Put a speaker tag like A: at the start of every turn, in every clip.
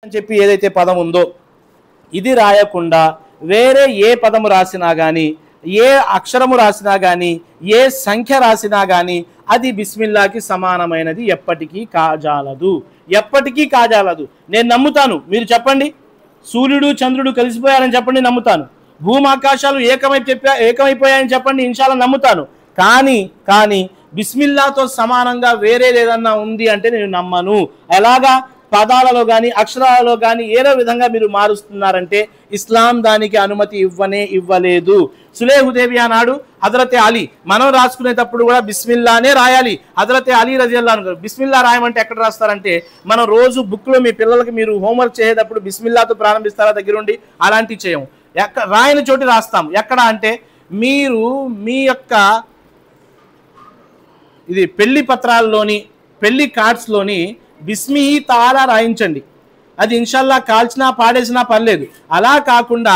A: అని చెప్పి ఏదైతే పదం ఉందో ఇది రాయకుండా వేరే ఏ పదము రాసినా కానీ, ఏ అక్షరము రాసినా కానీ, ఏ సంఖ్య రాసినా కానీ అది బిస్మిల్లాకి సమానమైనది ఎప్పటికీ కాజాలదు, ఎప్పటికీ కాజాలదు. నేను నమ్ముతాను, మీరు చెప్పండి. సూర్యుడు చంద్రుడు కలిసిపోయారని చెప్పండి, నమ్ముతాను. భూమి ఆకాశాలు ఏకమైపోయాయని చెప్పండి, ఇన్షాల్లా నమ్ముతాను. కానీ బిస్మిల్లాతో సమానంగా వేరేది ఏదన్నా ఉంది అంటే నేను నమ్మను. ఎలాగా? పదాలలో కానీ అక్షరాలలో కానీ ఏదో విధంగా మీరు మారుస్తున్నారంటే ఇస్లాం దానికి అనుమతి ఇవ్వలేదు. సులేహ్ హుదైబియా నాడు హజరతే అలీ మనం రాసుకునేటప్పుడు కూడా బిస్మిల్లానే రాయాలి. హజరతే అలీ రజియల్లాహు అన్హు బిస్మిల్లా రాయమంటే ఎక్కడ రాస్తారంటే, మనం రోజు బుక్లో మీ పిల్లలకి మీరు హోంవర్క్ చేసేటప్పుడు బిస్మిల్లాతో ప్రారంభిస్తారా దగ్గరుండి? అలాంటివి చేయము. రాయని చోటి రాస్తాం. ఎక్కడ అంటే మీరు మీ యొక్క ఇది పెళ్లి పత్రాల్లోని, పెళ్లి కార్డ్స్లోని బిస్మిహి తాలా రాయించండి. అది ఇన్షాల్లా కాల్చినా పాడేసినా పర్లేదు. అలా కాకుండా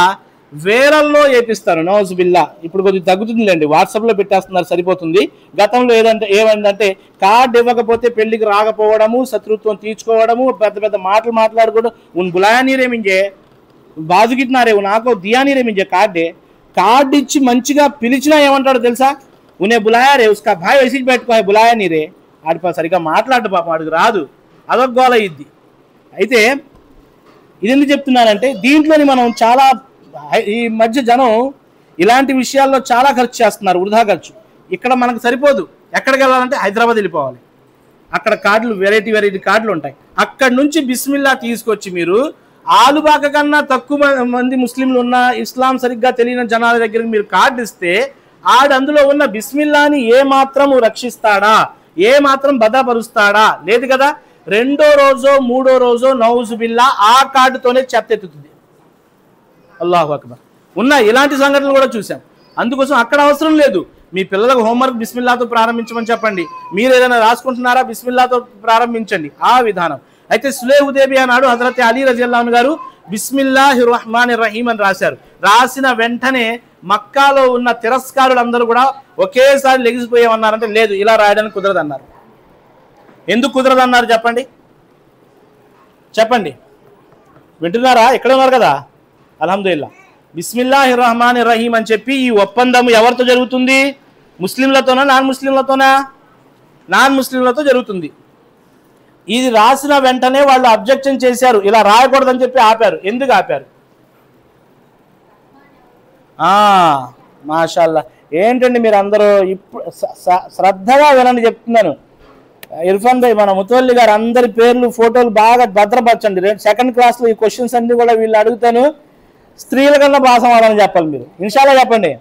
A: వేరల్లో ఏపిస్తారు. నౌజుబిల్లా. ఇప్పుడు కొద్దిగా తగ్గుతుందిలేండి, వాట్సాప్లో పెట్టేస్తున్నారు, సరిపోతుంది. గతంలో ఏమైందంటే కార్డు ఇవ్వకపోతే పెళ్లికి రాకపోవడము, శత్రుత్వం తీర్చుకోవడము, పెద్ద పెద్ద మాటలు మాట్లాడుకోవడం. ఉన్ బులాయా నీరే మింజే బాజు గిట్టినారే నాకు దియా నీరే మింజే కార్డు ఇచ్చి మంచిగా పిలిచినా ఏమంటాడో తెలుసా? ఉనే బులాయా రే ఉస్కా భాయ్ వెసిజ్ పెట్టుకో బులాయా నీరే. ఆడి సరిగ్గా మాట్లాడు పాపం, ఆడికి రాదు, అదొక గోల ఇద్ది. అయితే ఇది ఎందుకు చెప్తున్నానంటే దీంట్లోని మనం చాలా ఈ మధ్య జనం ఇలాంటి విషయాల్లో చాలా ఖర్చు చేస్తున్నారు, వృధా ఖర్చు. ఇక్కడ మనకు సరిపోదు. ఎక్కడికి వెళ్ళాలంటే హైదరాబాద్ వెళ్ళిపోవాలి. అక్కడ కార్డులు వెరైటీ కార్డులు ఉంటాయి. అక్కడి నుంచి బిస్మిల్లా తీసుకొచ్చి మీరు ఆలుబాక కన్నా తక్కువ మంది ముస్లింలు ఉన్న, ఇస్లాం సరిగ్గా తెలియని జనాల దగ్గరికి మీరు కార్డు ఇస్తే అందులో ఉన్న బిస్మిల్లాని ఏ మాత్రం రక్షిస్తాడా, ఏ మాత్రం భద్రపరుస్తాడా? లేదు కదా. రెండో రోజో మూడో రోజో నౌజుబిల్లా ఆ కార్డుతోనే చెత్తెత్తుతుంది. అల్లాహు అక్బర్. ఇలాంటి సంఘటనలు కూడా చూసాం. అందుకోసం అక్కడ అవసరం లేదు. మీ పిల్లలకు హోంవర్క్ బిస్మిల్లాతో ప్రారంభించమని చెప్పండి. మీరు ఏదైనా రాసుకుంటున్నారా, బిస్మిల్లాతో ప్రారంభించండి. ఆ విధానం. అయితే సులేహ్ హుదైబియా నాడు హజరత్ అలీ రజియల్లాహు అన్హు గారు బిస్మిల్లాహిర్ రహ్మానిర్ రహీం అని రాశారు. రాసిన వెంటనే మక్కాలో ఉన్న తిరస్కారులందరూ కూడా ఒకేసారి లెగిసిపోయామన్నారంటే లేదు, ఇలా రాయడానికి కుదరదన్నారు. ఎందుకు కుదరదన్నారు చెప్పండి. వింటున్నారా? ఎక్కడ ఉన్నారు కదా? అల్హమ్దులిల్లా. బిస్మిల్లాహిర్ రహ్మానిర్ రహీం అని చెప్పి ఈ ఒప్పందం ఎవరితో జరుగుతుంది? ముస్లింలతోనా నాన్ ముస్లింలతోనా? నాన్ ముస్లింలతో జరుగుతుంది. ఇది రాసిన వెంటనే వాళ్ళు అబ్జెక్షన్ చేశారు, ఇలా రాయకూడదని చెప్పి ఆపారు. ఎందుకు ఆపారు? మాషాల్లా. ఏంటండి మీరు అందరూ ఇప్పుడు శ్రద్ధగా వినండి చెప్తున్నాను. ఇర్ఫాన్ భాయ్, మన ముతవల్లి గారు అందరి పేర్లు ఫోటోలు బాగా భద్రపరచండి. సెకండ్ క్లాస్లో ఈ క్వశ్చన్స్ అన్ని కూడా వీళ్ళు అడుగుతాను. స్త్రీల కన్నా బాగా సమాధానం చెప్పాలి మీరు. ఇన్షాల్లా చెప్పండి.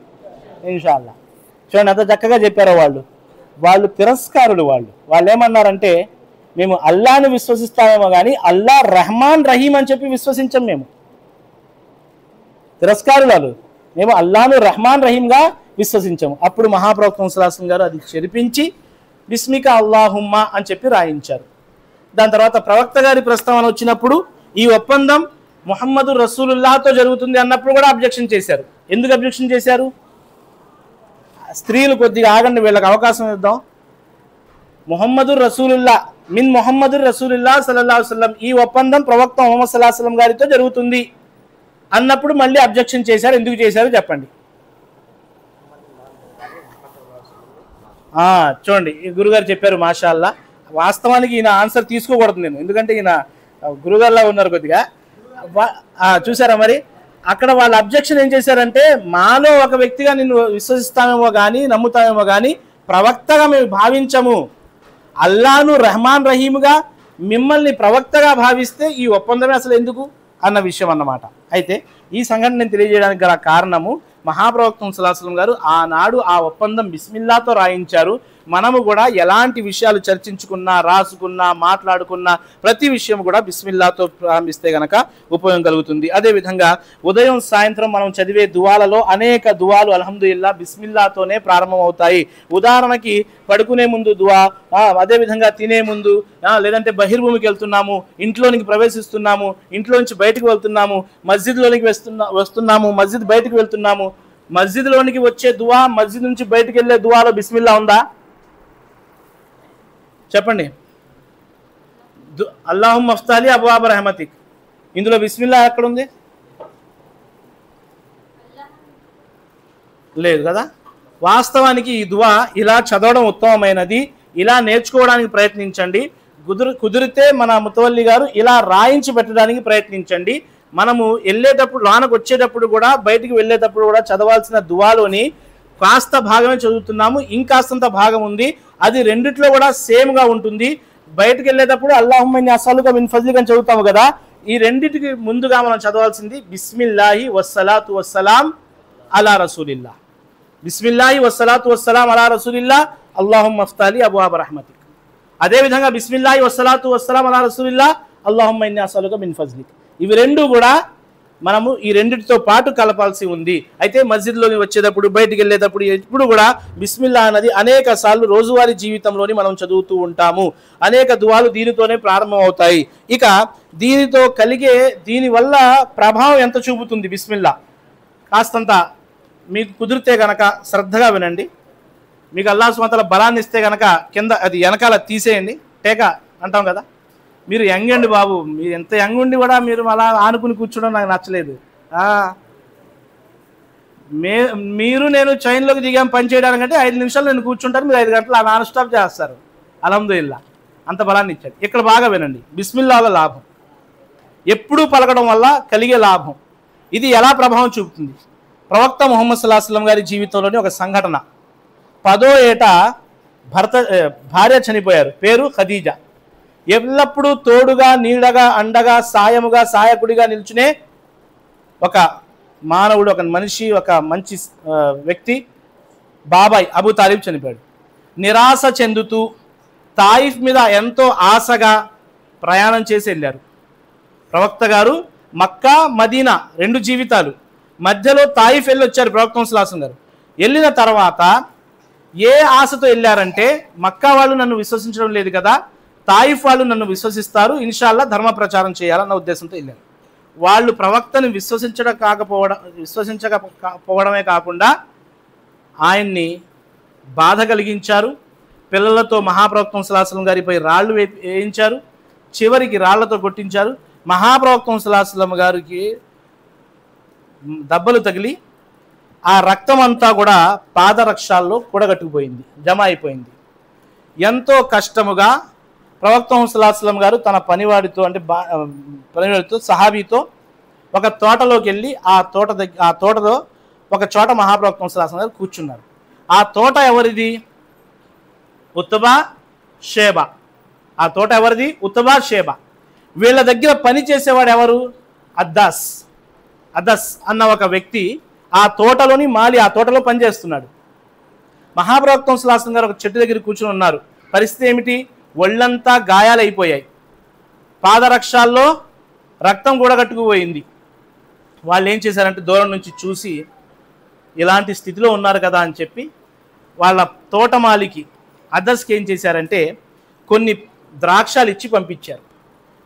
A: ఇన్షాల్లా. చూడండి ఎంత చక్కగా చెప్పారో వాళ్ళు తిరస్కారులు. వాళ్ళు ఏమన్నారంటే, మేము అల్లాను విశ్వసిస్తామేమో కానీ అల్లా రహమాన్ రహీం అని చెప్పి విశ్వసించాం. మేము తిరస్కారులు. మేము అల్లాను రహమాన్ రహీంగా విశ్వసించాము. అప్పుడు మహాప్రవక్త సల్లల్లాహు అలైహి వసల్లం గారు అది చెరిపించి బిస్మిక అల్లాహుమ్మా అని చెప్పి రాయించారు. దాని తర్వాత ప్రవక్త గారి ప్రస్తావన వచ్చినప్పుడు ఈ ఒప్పందం ముహమ్మదు రసూలుల్లాహతో జరుగుతుంది అన్నప్పుడు కూడా అబ్జెక్షన్ చేశారు. ఎందుకు అబ్జెక్షన్ చేశారు? స్త్రీలు కొద్దిగా ఆగండి, వీళ్ళకి అవకాశం ఇద్దాం. ముహమ్మదు రసూలుల్లా మిన్ ముహమ్మదు రసూలుల్లా సల్లల్లాహు అలైహి వసల్లం, ఈ ఒప్పందం ప్రవక్త ముహమ్మద్ సల్లల్లాహు అలైహి వసల్లం గారితో జరుగుతుంది అన్నప్పుడు మళ్ళీ అబ్జెక్షన్ చేశారు. ఎందుకు చేశారో చెప్పండి. చూడండి, ఈ గురుగారు చెప్పారు మాషాల్లా. వాస్తవానికి ఈయన ఆన్సర్ తీసుకోకూడదు నేను, ఎందుకంటే ఈయన గురుగారులా ఉన్నారు కొద్దిగా. చూసారా మరి అక్కడ వాళ్ళ అబ్జెక్షన్ ఏం చేశారంటే, మాలో ఒక వ్యక్తిగా నిన్ను విశ్వసిస్తామేమో కానీ నమ్ముతామేమో కానీ ప్రవక్తగా మేము భావించము. అల్లాను రహమాన్ రహీముగా మిమ్మల్ని ప్రవక్తగా భావిస్తే ఈ ఒప్పందమే అసలు ఎందుకు అన్న విషయం అన్నమాట. అయితే ఈ సంఘటన నేను తెలియజేయడానికి గల కారణము, మహాప్రవక్త సల్లల్లాహు అలైహి వసల్లం గారు ఆనాడు ఆ ఒప్పందం బిస్మిల్లాతో రాయించారు. మనము కూడా ఎలాంటి విషయాలు చర్చించుకున్నా, రాసుకున్నా, మాట్లాడుకున్నా ప్రతి విషయం కూడా బిస్మిల్లాతో ప్రారంభిస్తే గనక ఉపయోగం కలుగుతుంది. అదేవిధంగా ఉదయం సాయంత్రం మనం చదివే దువాలలో అనేక దువాలు అల్హమ్దులిల్లా బిస్మిల్లాతోనే ప్రారంభమవుతాయి. ఉదాహరణకి పడుకునే ముందు దువా, అదేవిధంగా తినే ముందు, లేదంటే బహిర్భూమికి వెళ్తున్నాము, ఇంట్లోనికి ప్రవేశిస్తున్నాము, ఇంట్లో నుంచి బయటకు వెళ్తున్నాము, మస్జిద్లోనికి వస్తున్నాము, మస్జిద్ బయటకు వెళ్తున్నాము, మస్జిద్లోనికి వచ్చే దువా, మస్జిద్ నుంచి బయటకు వెళ్ళే దువాలో బిస్మిల్లా ఉందా? చెప్పండి. అల్లాహుమ్మ అఫ్తహ్ లీ అబ్వాబ రహమతిక్, ఇందులో బిస్మిల్లా ఎక్కడ ఉంది? లేదు కదా. వాస్తవానికి ఈ దువా ఇలా చదవడం ఉత్తమమైనది. ఇలా నేర్చుకోవడానికి ప్రయత్నించండి. కుదిరితే మన ముతవల్లి గారు ఇలా రాయించి పెట్టడానికి ప్రయత్నించండి. మనము వెళ్ళేటప్పుడు, లోనకు వచ్చేటప్పుడు కూడా, బయటికి వెళ్ళేటప్పుడు కూడా చదవాల్సిన దువాలోని కాస్త భాగమే చదువుతున్నాము, ఇంకాస్తంత భాగం ఉంది. అది రెండిట్లో కూడా సేమ్గా ఉంటుంది. బయటకు వెళ్ళేటప్పుడు అల్లాహుమ్మ ఇన్ని అస్సలుగా మిన్ ఫజ్లిక అని చదువుతాము కదా. ఈ రెండింటికి ముందుగా మనం చదవాల్సింది బిస్మిల్లాహి వస్సలాతు వస్సలాం అలా రసూలిల్లా. బిస్మిల్లాహి వస్సలాతు వస్సలాం అలా రసూలిల్లా అల్లాహుమ్మ అఫ్తాలి అబువాబ రహ్మతిక్. అదేవిధంగా బిస్మిల్లాహి వస్సలాతు వస్సలాం అలా రసూలిల్లా అల్లాహుమ్మ ఇన్ని అస్సలుగా మిన్ ఫజ్లిక్. ఇవి రెండు కూడా మనము ఈ రెండిటితో పాటు కలపాల్సి ఉంది. అయితే మస్జిద్లోని వచ్చేటప్పుడు, బయటికి వెళ్ళేటప్పుడు ఎప్పుడు కూడా బిస్మిల్లా అన్నది అనేక సార్లు రోజువారీ జీవితంలోని మనం చదువుతూ ఉంటాము. అనేక దువాలు దీనితోనే ప్రారంభం అవుతాయి. ఇక దీనితో కలిగే దీనివల్ల ప్రభావం ఎంత చూపుతుంది బిస్మిల్లా, కాస్తంత మీకు కుదిరితే గనక శ్రద్ధగా వినండి. మీకు అల్లాహ్ సుబ్హానహు వ తఆలా బలాన్ని ఇస్తే గనక కింద అది వెనకాల తీసేయండి. టేక అంటాం కదా. మీరు యంగ్ అండి బాబు, మీరు ఎంత యంగ్ ఉండి కూడా మీరు అలా ఆనుకుని కూర్చోవడం నాకు నచ్చలేదు. మీరు నేను చైన్లోకి దిగాం పని చేయడానికంటే 5 నిమిషాలు నేను కూర్చుంటాను, మీరు 5 గంటలు నాన్ స్టాప్ చేస్తారు. అల్హమ్దులిల్లాహ్, అంత బలాన్ని ఇచ్చాడు. ఇక్కడ బాగా వినండి. బిస్మిల్లాహ్లో లాభం, ఎప్పుడూ పలకడం వల్ల కలిగే లాభం, ఇది ఎలా ప్రభావం చూపుతుంది. ప్రవక్త ముహమ్మద్ సల్లల్లాహు అలైహి వసల్లం గారి జీవితంలోని ఒక సంఘటన. 10వ ఏట భార్య చనిపోయారు. పేరు ఖదీజా. ఎల్లప్పుడూ తోడుగా, నీడగా, అండగా, సాయముగా, సహాయకుడిగా నిల్చునే ఒక మానవుడు, ఒక మనిషి, ఒక మంచి వ్యక్తి బాబాయ్ అబూ తాలిబ్ చనిపోయాడు. నిరాశ చెందుతూ తాయిఫ్ మీద ఎంతో ఆశగా ప్రయాణం చేసి వెళ్ళారు. ప్రవక్త గారు మక్కా మదీనా 2 జీవితాలు, మధ్యలో తాయిఫ్ వెళ్ళి వచ్చారు ప్రవక్త సల్లల్లాహు అలైహి వసల్లం గారు. వెళ్ళిన తర్వాత ఏ ఆశతో వెళ్ళారంటే, మక్కా వాళ్ళు నన్ను విశ్వసించడం లేదు కదా, తాయిఫ్ వాళ్ళు నన్ను విశ్వసిస్తారు, ఇన్షాల్లా ధర్మ ప్రచారం చేయాలన్న ఉద్దేశంతో వెళ్ళారు. వాళ్ళు ప్రవక్తను విశ్వసించకపోవడమే కాకుండా ఆయన్ని బాధ కలిగించారు. పిల్లలతో మహాప్రవక్త సల్లల్లాహు అలైహి వసల్లం గారిపై రాళ్ళు వేయించారు. చివరికి రాళ్లతో కొట్టించారు. మహాప్రవక్త సల్లల్లాహు అలైహి వసల్లం గారికి దెబ్బలు తగిలి ఆ రక్తం అంతా కూడా పాదరక్షాల్లో కూడగట్టుకుపోయింది, జమ అయిపోయింది. ఎంతో కష్టముగా ప్రవక్త సల్లల్లాహు అలైహి వసల్లం గారు తన పనివాడితో, అంటే పనివాడితో, సహాబీతో ఒక తోటలోకి వెళ్ళి ఆ తోటలో ఒక చోట మహాప్రవక్త సల్లల్లాహు అలైహి వసల్లం గారు కూర్చున్నారు. ఆ తోట ఎవరిది? Utba Sheba. ఆ తోట ఎవరిది? Utba Sheba. వీళ్ళ దగ్గర పని చేసేవాడు ఎవరు? అద్దస్ అన్న ఒక వ్యక్తి ఆ తోటలోని మాలి, ఆ తోటలో పనిచేస్తున్నాడు. మహాప్రవక్త సల్లల్లాహు అలైహి వసల్లం గారు ఒక చెట్టు దగ్గర కూర్చుని ఉన్నారు. పరిస్థితి ఏమిటి? ఒళ్ళంతా గాయాలైపోయాయి, పాదరక్షాల్లో రక్తం కూడా కట్టుకుపోయింది. వాళ్ళు ఏం చేశారంటే దూరం నుంచి చూసి ఇలాంటి స్థితిలో ఉన్నారు కదా అని చెప్పి వాళ్ళ తోటమాలికి అద్దస్కి ఏం చేశారంటే కొన్ని ద్రాక్షాలు ఇచ్చి పంపించారు.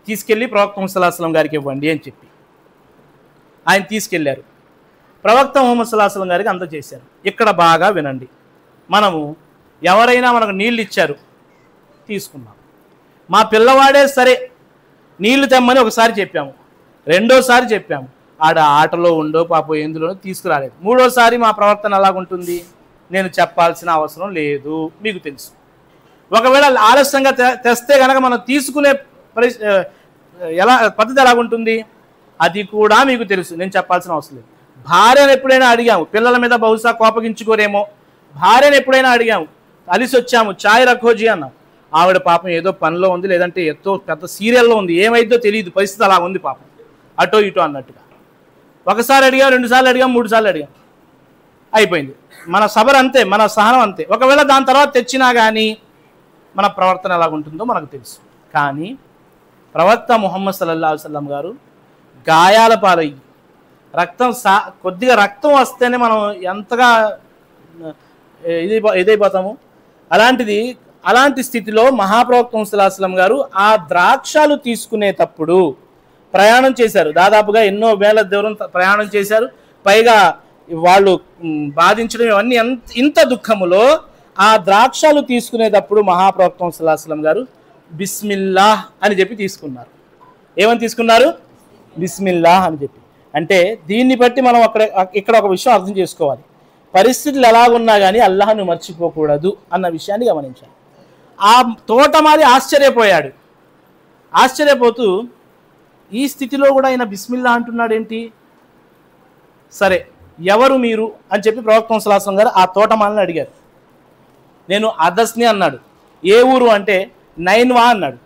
A: తీసుకెళ్ళి ప్రవక్త ముహమ్మద్ సల్లల్లాహు అలైహి వసల్లం గారికి ఇవ్వండి అని చెప్పి ఆయన తీసుకెళ్లారు. ప్రవక్త ముహమ్మద్ సల్లల్లాహు అలైహి వసల్లం గారికి అందజేశారు. ఇక్కడ బాగా వినండి. మనము ఎవరైనా మనకు నీళ్ళు ఇచ్చారు, తీసుకున్నాం. మా పిల్లవాడే సరే నీళ్లు తెమ్మని ఒకసారి చెప్పాము, రెండోసారి చెప్పాము, ఆటలో ఉండో పాపం ఎందులోనో తీసుకురాలేదు. మూడోసారి మా ప్రవర్తన ఎలాగుంటుంది? నేను చెప్పాల్సిన అవసరం లేదు, మీకు తెలుసు. ఒకవేళ ఆలస్యంగా తెస్తే కనుక మనం తీసుకునే పద్ధతి ఎలాగుంటుంది? అది కూడా మీకు తెలుసు, నేను చెప్పాల్సిన అవసరం లేదు. భార్యను ఎప్పుడైనా అడిగాము, పిల్లల మీద బహుశా కోపగించుకోరేమో, భార్యను ఎప్పుడైనా అడిగాము, అలిసి వచ్చాము, ఛాయ్ రఖోజీ అన్నాం. ఆవిడ పాపం ఏదో పనిలో ఉంది, లేదంటే ఎంతో పెద్ద సీరియల్లో ఉంది, ఏమైందో తెలియదు, పరిస్థితి అలా ఉంది పాపం, అటో ఇటో అన్నట్టుగా. ఒకసారి అడిగాం, 2 సార్లు అడిగాం, 3 సార్లు అడిగాం, అయిపోయింది. మన సబర్ అంతే, మన సహనం అంతే. ఒకవేళ దాని తర్వాత తెచ్చినా కానీ మన ప్రవర్తన ఎలాగుంటుందో మనకు తెలుసు. కానీ ప్రవక్త ముహమ్మద్ సల్లల్లాహు అలైహి వసల్లం గారు గాయాల పాలయ్యి కొద్దిగా రక్తం వస్తేనే మనం ఎంతగా ఇదైపోతాము. అలాంటి స్థితిలో మహాప్రవక్త సల్లల్లాహు అలైహి వసల్లం గారు ఆ ద్రాక్షాలు తీసుకునేటప్పుడు ప్రయాణం చేశారు. దాదాపుగా ఎన్నో వేల దూరం ప్రయాణం చేశారు. పైగా వాళ్ళు బాధించడం ఇవన్నీ ఇంత దుఃఖములో ఆ ద్రాక్షాలు తీసుకునేటప్పుడు మహాప్రవక్త సల్లల్లాహు అలైహి వసల్లం గారు బిస్మిల్లాహ్ అని చెప్పి తీసుకున్నారు. ఏమని తీసుకున్నారు? బిస్మిల్లా అని చెప్పి. అంటే దీన్ని బట్టి మనం ఇక్కడ ఒక విషయం అర్థం చేసుకోవాలి. పరిస్థితులు ఎలాగున్నా కానీ అల్లాహ్ను మర్చిపోకూడదు అన్న విషయాన్ని గమనించాలి. ఆ తోటమాలి ఆశ్చర్యపోతూ ఈ స్థితిలో కూడా ఆయన బిస్మిల్లా అంటున్నాడు ఏంటి, సరే ఎవరు మీరు అని చెప్పి ప్రవక్త సల్లల్లాహు అలైహి వసల్లం గారు ఆ తోటమాలిని అడిగారు. నేను అదస్ని అన్నాడు. ఏ ఊరు అంటే నైన్వా అన్నాడు.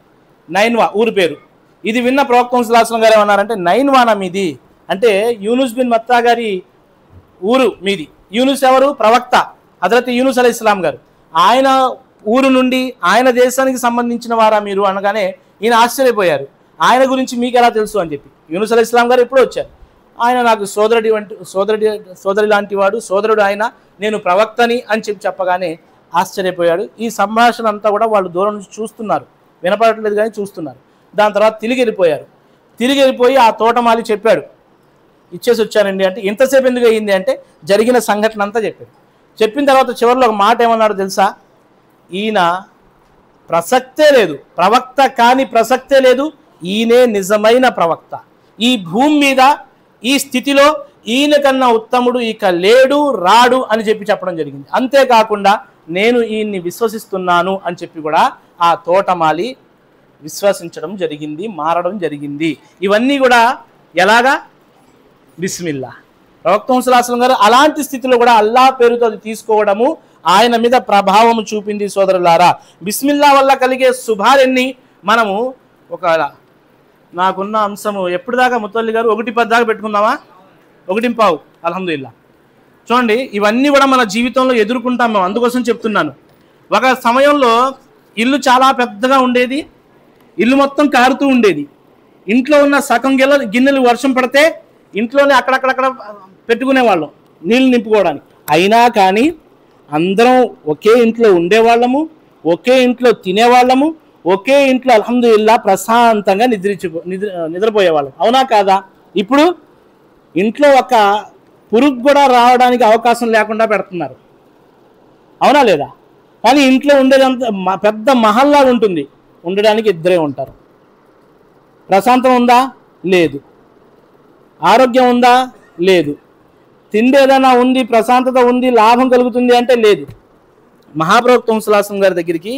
A: నైన్వా ఊరు పేరు. ఇది విన్న ప్రవక్త సల్లల్లాహు అలైహి వసల్లం గారు ఏమన్నారంటే, నైన్వానా మీది అంటే యూనుస్ బిన్ మత్తా గారి ఊరు మీది. యూనుస్ ఎవరు? ప్రవక్త హజరత్ యూనుస్ అలైహిస్సలాం గారు. ఆయన ఊరు నుండి ఆయన దేశానికి సంబంధించిన వారా మీరు అనగానే ఈయన ఆశ్చర్యపోయారు. ఆయన గురించి మీకు ఎలా తెలుసు అని చెప్పి. యూనుస్ అలైహిస్సలాం గారు ఎప్పుడూ వచ్చారు. ఆయన నాకు సోదరి లాంటి వాడు, సోదరుడు ఆయన, నేను ప్రవక్తని అని చెప్పగానే ఆశ్చర్యపోయాడు. ఈ సంభాషణ అంతా కూడా వాళ్ళు దూరం నుంచి చూస్తున్నారు, వినపడట్లేదు కానీ చూస్తున్నారు. దాని తర్వాత తిరిగి వెళ్ళిపోయి ఆ తోటమాలి చెప్పాడు, ఇచ్చేసి వచ్చానండి అంటే. ఇంతసేపు ఎందుకు అయ్యింది అంటే జరిగిన సంఘటన అంతా చెప్పాడు. చెప్పిన తర్వాత చివరిలో ఒక మాట ఏమన్నాడు తెలుసా, ఈయన ప్రసక్తే లేదు, ప్రవక్త కాని ప్రసక్తే లేదు, ఈయనే నిజమైన ప్రవక్త. ఈ భూమి మీద ఈ స్థితిలో ఈయన కన్నా ఉత్తముడు ఇక లేడు, రాడు అని చెప్పడం జరిగింది. అంతేకాకుండా నేను ఈయన్ని విశ్వసిస్తున్నాను అని చెప్పి కూడా ఆ తోటమాలి విశ్వసించడం జరిగింది, మారడం జరిగింది. ఇవన్నీ కూడా ఎలాగా? బిస్మిల్లా. ప్రవక్త సల్లల్లాహు అలైహి వసల్లం గారు అలాంటి స్థితిలో కూడా అల్లాహ్ పేరుతో అది తీసుకోవడము ఆయన మీద ప్రభావం చూపింది. సోదరులారా, బిస్మిల్లా వల్ల కలిగే శుభాలెన్ని మనము ఒకవేళ నాకున్న అంశము ఎప్పటిదాకా ముత్తల్లి గారు 1:10 దాకా పెట్టుకుందామా? 1:15 అల్హమ్దులిల్లాహ్. చూడండి, ఇవన్నీ కూడా మన జీవితంలో ఎదుర్కొంటాం మేము. అందుకోసం చెప్తున్నాను. ఒక సమయంలో ఇల్లు చాలా పెద్దగా ఉండేది, ఇల్లు మొత్తం కారుతూ ఉండేది. ఇంట్లో ఉన్న సగం గిన్నెలు వర్షం పడితే ఇంట్లోనే అక్కడక్కడక్కడ పెట్టుకునేవాళ్ళం నీళ్ళు నింపుకోవడానికి. అయినా కానీ అందరం ఒకే ఇంట్లో ఉండేవాళ్ళము, ఒకే ఇంట్లో తినేవాళ్ళము, ఒకే ఇంట్లో అల్హమ్దులిల్లాహ్ ప్రశాంతంగా నిద్రపోయేవాళ్ళం. అవునా కాదా? ఇప్పుడు ఇంట్లో ఒక పురుగు కూడా రావడానికి అవకాశం లేకుండా పెడుతున్నారు. అవునా లేదా? కానీ ఇంట్లో ఉండేదంతా పెద్ద మహల్లా ఉంటుంది, ఉండడానికి ఇద్దరే ఉంటారు. ప్రశాంతం ఉందా? లేదు. ఆరోగ్యం ఉందా? లేదు. తిండి ఏదైనా ఉంది, ప్రశాంతత ఉంది, లాభం కలుగుతుంది అంటే లేదు. మహాప్రవక్త సల్లల్లాహు అలైహి వసల్లం గారి దగ్గరికి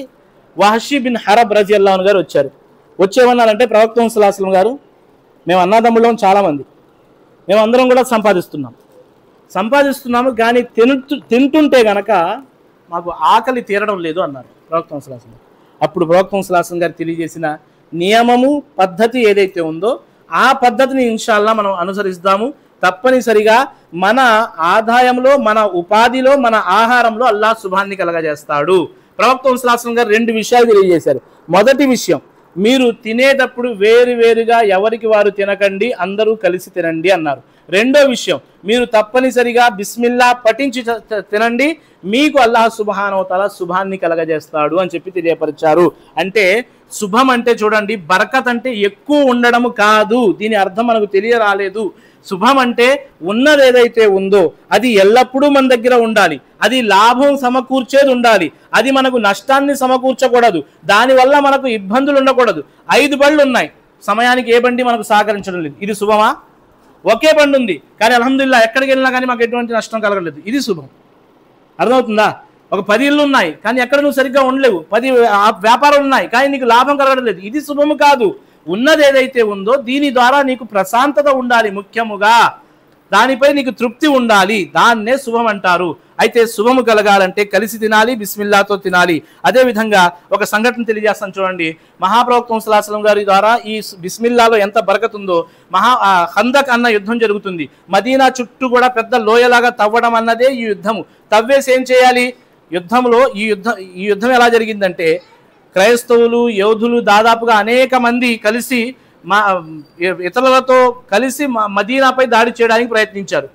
A: వహషీ బిన్ హరబ్ రజియల్లాహు అన్హు గారు వచ్చారు. వచ్చేమన్నారంటే, ప్రవక్త సల్లల్లాహు అలైహి వసల్లం గారు, మేము అన్నదమ్ముళ్ళం చాలామంది, మేమందరం కూడా సంపాదిస్తున్నాము కానీ తింటుంటే గనక మాకు ఆకలి తీరడం లేదు అన్నారు ప్రవక్త సల్లల్లాహు అలైహి వసల్లం. అప్పుడు ప్రవక్త సల్లల్లాహు అలైహి వసల్లం గారు తెలియజేసిన నియమము, పద్ధతి ఏదైతే ఉందో ఆ పద్ధతిని ఇన్షాల్లా మనం అనుసరిస్తాము. తప్పనిసరిగా మన ఆదాయంలో, మన ఉపాధిలో, మన ఆహారంలో అల్లాహ్ శుభాన్ని కలగజేస్తాడు. ప్రవక్త సల్లల్లాహు అలైహి వసల్లం గారు 2 విషయాలు తెలియజేశారు. మొదటి విషయం, మీరు తినేటప్పుడు వేరువేరుగా ఎవరికి వారు తినకండి, అందరూ కలిసి తినండి అన్నారు. రెండో విషయం, మీరు తప్పనిసరిగా బిస్మిల్లా పఠించి తినండి, మీకు అల్లాహ్ సుబ్హానహు వ తఆలా శుభాన్ని కలగజేస్తాడు అని చెప్పి తెలియపరిచారు. అంటే శుభం అంటే చూడండి, బరకత్ అంటే ఎక్కువ ఉండడము కాదు. దీని అర్థం మనకు తెలియరాలేదు. శుభం అంటే ఉన్నది ఏదైతే ఉందో అది ఎల్లప్పుడూ మన దగ్గర ఉండాలి, అది లాభం సమకూర్చేది ఉండాలి, అది మనకు నష్టాన్ని సమకూర్చకూడదు, దానివల్ల మనకు ఇబ్బందులు ఉండకూడదు. 5 బళ్ళు ఉన్నాయి, సమయానికి ఏ బండి మనకు సహకరించడం లేదు, ఇది శుభమా? ఒకే బండి ఉంది కానీ అల్హమ్దులిల్లాహ్ ఎక్కడికి వెళ్ళినా కానీ మాకు ఎటువంటి నష్టం కలగలేదు, ఇది శుభం. అర్థమవుతుందా? ఒక 10 ఇళ్ళు ఉన్నాయి కానీ ఎక్కడ నువ్వు సరిగ్గా ఉండలేవు, 10 వ్యాపారాలు ఉన్నాయి కానీ నీకు లాభం కలగడం లేదు, ఇది శుభము కాదు. ఉన్నది ఏదైతే ఉందో దీని ద్వారా నీకు ప్రశాంతత ఉండాలి, ముఖ్యముగా దానిపై నీకు తృప్తి ఉండాలి, దాన్నే శుభం అంటారు. అయితే శుభము కలగాలంటే కలిసి తినాలి, బిస్మిల్లాతో తినాలి. అదేవిధంగా ఒక సంఘటన తెలియజేస్తాను చూడండి. మహాప్రవక్త సల్లల్లాహు అలైహి వసల్లం గారి ద్వారా ఈ బిస్మిల్లాలో ఎంత బరకత్ ఉందో. ఖందక్ అన్న యుద్ధం జరుగుతుంది, మదీనా చుట్టూ కూడా పెద్ద లోయలాగా తవ్వడం అన్నదే ఈ యుద్ధము. తవ్వేసి ఏం చేయాలి? యుద్ధంలో ఈ యుద్ధం ఎలా జరిగిందంటే, క్రైస్తవులు, యోధులు దాదాపుగా అనేక మంది కలిసి ఇతరులతో కలిసి మదీనాపై దాడి చేయడానికి ప్రయత్నించారు.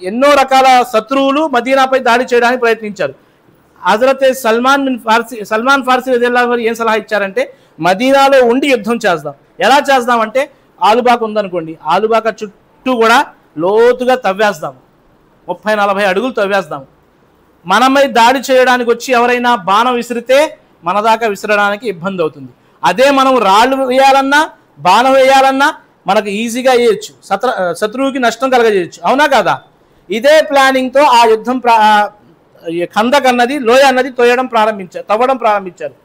A: ఎన్నో రకాల శత్రువులు మదీనాపై దాడి చేయడానికి ప్రయత్నించారు. హజరత్ సల్మాన్ ఫార్సీ రజియల్లాహు అన్హు ఏం సలహా ఇచ్చారంటే, మదీనాలో ఉండి యుద్ధం చేద్దాం. ఎలా చేద్దామంటే, ఆలుబాక ఉందనుకోండి, ఆలుబాక చుట్టూ కూడా లోతుగా తవ్వేస్తాము, 30-40 అడుగులు తవ్వేస్తాము. మనమై దాడి చేయడానికి వచ్చి ఎవరైనా బాణం విసిరితే మన దాకా విసరడానికి ఇబ్బంది అవుతుంది. అదే మనం రాళ్ళు వేయాలన్నా, బాణం వేయాలన్నా మనకు ఈజీగా వేయచ్చు, శత్రువుకి నష్టం కలగజేయచ్చు, అవునా కాదా? ఇదే ప్లానింగ్తో ఆ యుద్ధం ఖందక్ అన్నది, లోయ అన్నది తవ్వడం ప్రారంభించారు.